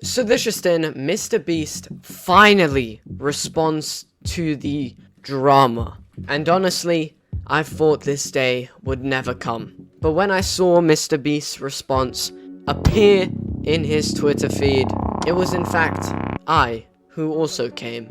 So this just in, Mr. Beast finally responds to the drama. And honestly, I thought this day would never come. But when I saw Mr. Beast's response appear in his Twitter feed, it was in fact I who also came.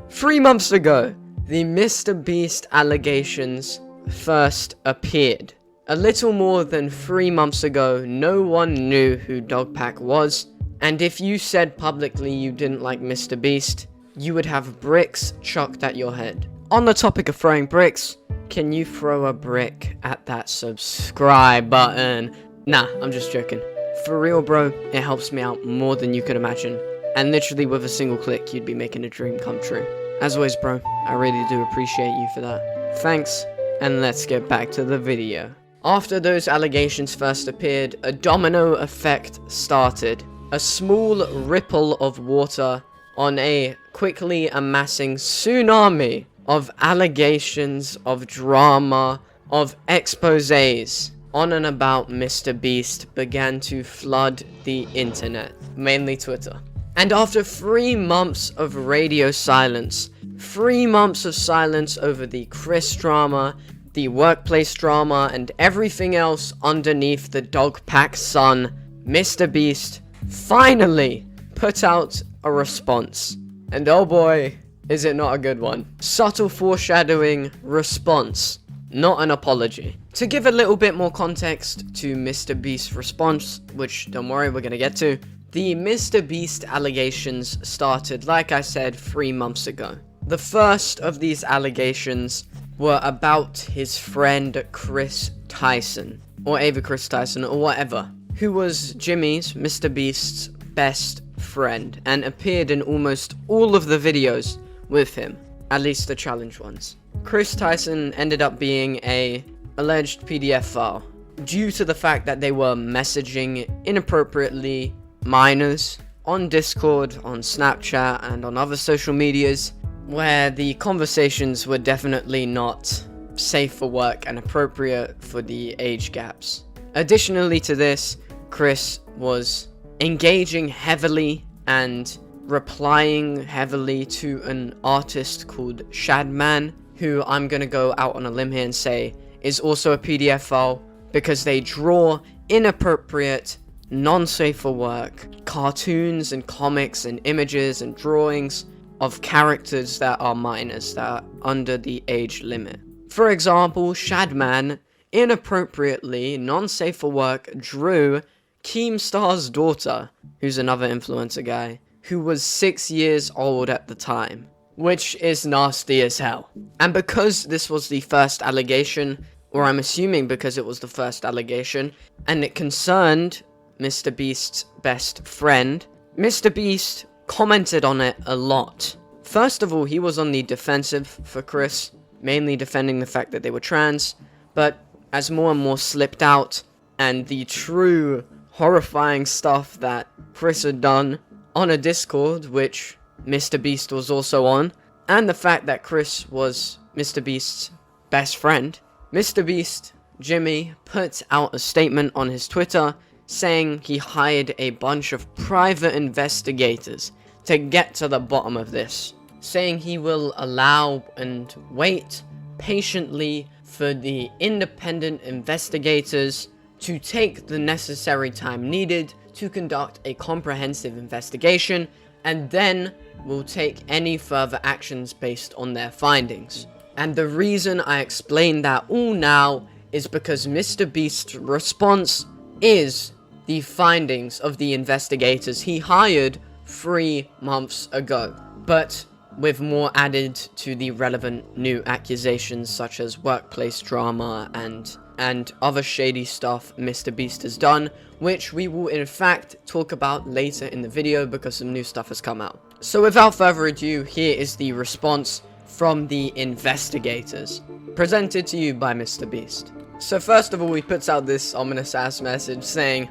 3 months ago, the Mr. Beast allegations first appeared. A little more than 3 months ago, no one knew who Dogpack was, and if you said publicly you didn't like Mr. Beast, you would have bricks chucked at your head. On the topic of throwing bricks, can you throw a brick at that subscribe button? Nah, I'm just joking. For real, bro, it helps me out more than you could imagine. And literally with a single click, you'd be making a dream come true. As always, bro, I really do appreciate you for that. Thanks, and let's get back to the video. After those allegations first appeared, a domino effect started. A small ripple of water on a quickly amassing tsunami of allegations, of drama, of exposés on and about Mr. Beast began to flood the internet, mainly Twitter. And after 3 months of radio silence, 3 months of silence over the Chris drama, the workplace drama, and everything else underneath the Dogpack sun, Mr. Beast finally put out a response. And oh boy, is it not a good one. Subtle foreshadowing response, not an apology. To give a little bit more context to Mr. Beast's response, which don't worry, we're gonna get to, the Mr. Beast allegations started, like I said, 3 months ago. The first of these allegations were about his friend Chris Tyson, or Ava Chris Tyson, or whatever, who was Jimmy's, Mr. Beast's, best friend, and appeared in almost all of the videos with him, at least the challenge ones. Chris Tyson ended up being a alleged PDF file, due to the fact that they were messaging inappropriately minors on Discord, on Snapchat, and on other social medias, where the conversations were definitely not safe for work and appropriate for the age gaps. Additionally to this, Chris was engaging heavily and replying heavily to an artist called Shadman, who I'm gonna go out on a limb here and say is also a PDF file, because they draw inappropriate, non-safe for work cartoons and comics and images and drawings of characters that are minors, that are under the age limit. For example, Shadman inappropriately, non-safe for work, drew Keemstar's daughter, who's another influencer guy, who was 6 years old at the time, which is nasty as hell. And because this was the first allegation, or I'm assuming because it was the first allegation, and it concerned Mr. Beast's best friend, Mr. Beast commented on it a lot. First of all, he was on the defensive for Chris, mainly defending the fact that they were trans, but as more and more slipped out, and the true horrifying stuff that Chris had done on a Discord, which Mr. Beast was also on, and the fact that Chris was Mr. Beast's best friend, Mr. Beast, Jimmy, put out a statement on his Twitter saying he hired a bunch of private investigators to get to the bottom of this, saying he will allow and wait patiently for the independent investigators to take the necessary time needed to conduct a comprehensive investigation, and then will take any further actions based on their findings. And the reason I explain that all now is because Mr. Beast's response is the findings of the investigators he hired 3 months ago, but with more added to the relevant new accusations such as workplace drama and other shady stuff Mr. Beast has done, which we will in fact talk about later in the video because some new stuff has come out. So without further ado, here is the response from the investigators, presented to you by Mr. Beast. So first of all, he puts out this ominous ass message saying,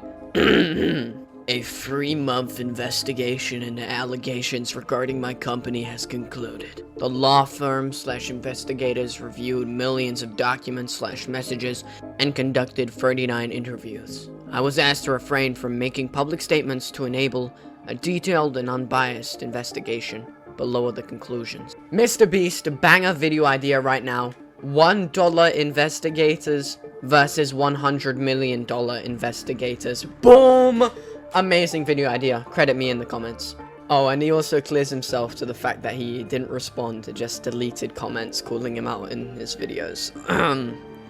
a 3-month investigation into allegations regarding my company has concluded. The law firm / investigators reviewed millions of documents / messages and conducted 39 interviews. I was asked to refrain from making public statements to enable a detailed and unbiased investigation. Below are the conclusions. Mr. Beast, banger video idea right now. $1 investigators versus $100 million investigators. Boom! Amazing video idea. Credit me in the comments. Oh, and he also clears himself to the fact that he didn't respond to just deleted comments calling him out in his videos.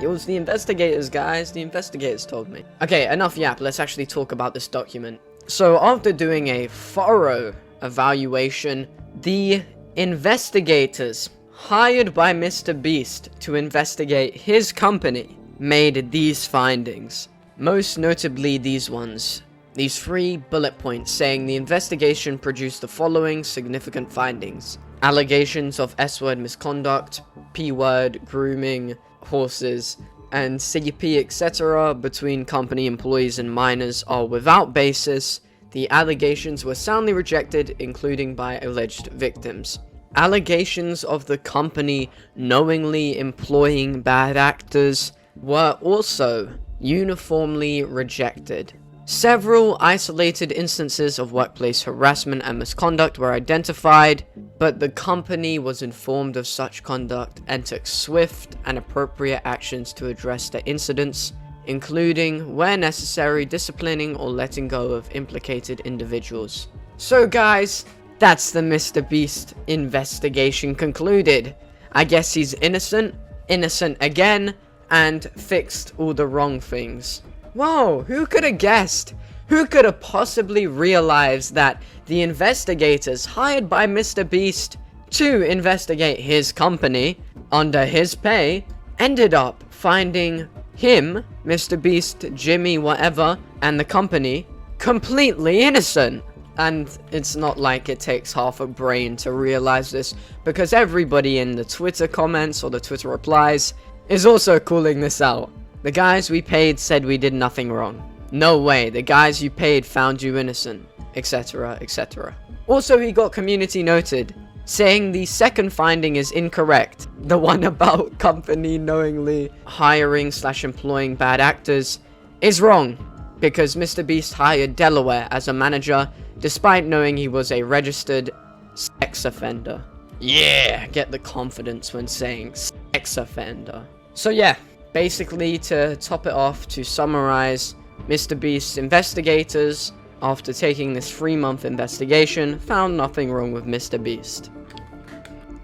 It was the investigators, guys. The investigators told me. Okay, enough yap. Let's actually talk about this document. So, after doing a thorough evaluation, the investigators hired by Mr. Beast to investigate his company made these findings. Most notably these ones. These 3 bullet points saying the investigation produced the following significant findings. Allegations of S-word misconduct, P-word, grooming, horses, and CP etc. between company employees and minors are without basis. The allegations were soundly rejected, including by alleged victims. Allegations of the company knowingly employing bad actors were also uniformly rejected. Several isolated instances of workplace harassment and misconduct were identified, but the company was informed of such conduct and took swift and appropriate actions to address the incidents, including, where necessary, disciplining or letting go of implicated individuals. So guys, that's the Mr. Beast investigation concluded. I guess he's innocent again, and fixed all the wrong things. Whoa, who could have guessed? Who could have possibly realized that the investigators hired by Mr. Beast to investigate his company under his pay ended up finding him, Mr. Beast, Jimmy, whatever, and the company completely innocent? And it's not like it takes half a brain to realize this, because everybody in the Twitter comments or the Twitter replies is also calling this out. The guys we paid said we did nothing wrong. No way, the guys you paid found you innocent, etc, etc. Also, he got community noted, saying the second finding is incorrect. The one about company knowingly hiring / employing bad actors is wrong, because Mr. Beast hired Delaware as a manager, despite knowing he was a registered sex offender. Yeah, get the confidence when saying sex offender. So yeah, basically to top it off, to summarize, Mr. Beast's investigators, after taking this 3-month investigation, found nothing wrong with Mr. Beast.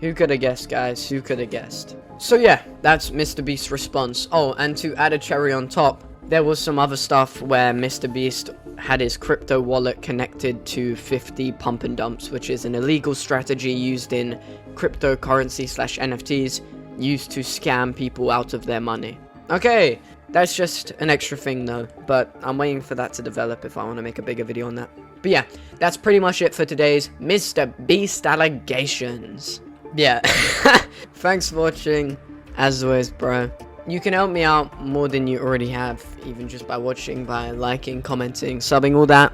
Who could have guessed, guys? Who could have guessed? So yeah, that's Mr. Beast's response. Oh, and to add a cherry on top, there was some other stuff where Mr. Beast had his crypto wallet connected to 50 pump and dumps, which is an illegal strategy used in cryptocurrency / NFTs, used to scam people out of their money. Okay, that's just an extra thing though, but I'm waiting for that to develop if I want to make a bigger video on that. But yeah, that's pretty much it for today's Mr. Beast allegations. Yeah, thanks for watching, as always, bro. You can help me out more than you already have, even just by watching, by liking, commenting, subbing, all that,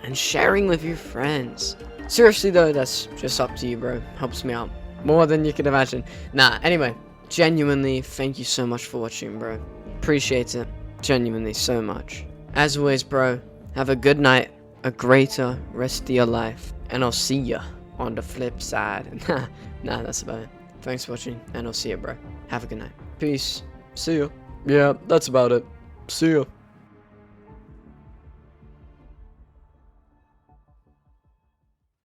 and sharing with your friends. Seriously though, that's just up to you, bro. Helps me out more than you can imagine. Nah, anyway, genuinely, thank you so much for watching, bro. Appreciate it, genuinely, so much. As always, bro, have a good night, a greater rest of your life, and I'll see ya on the flip side. Nah, that's about it. Thanks for watching, and I'll see ya, bro. Have a good night. Peace. See ya. Yeah, that's about it. See ya.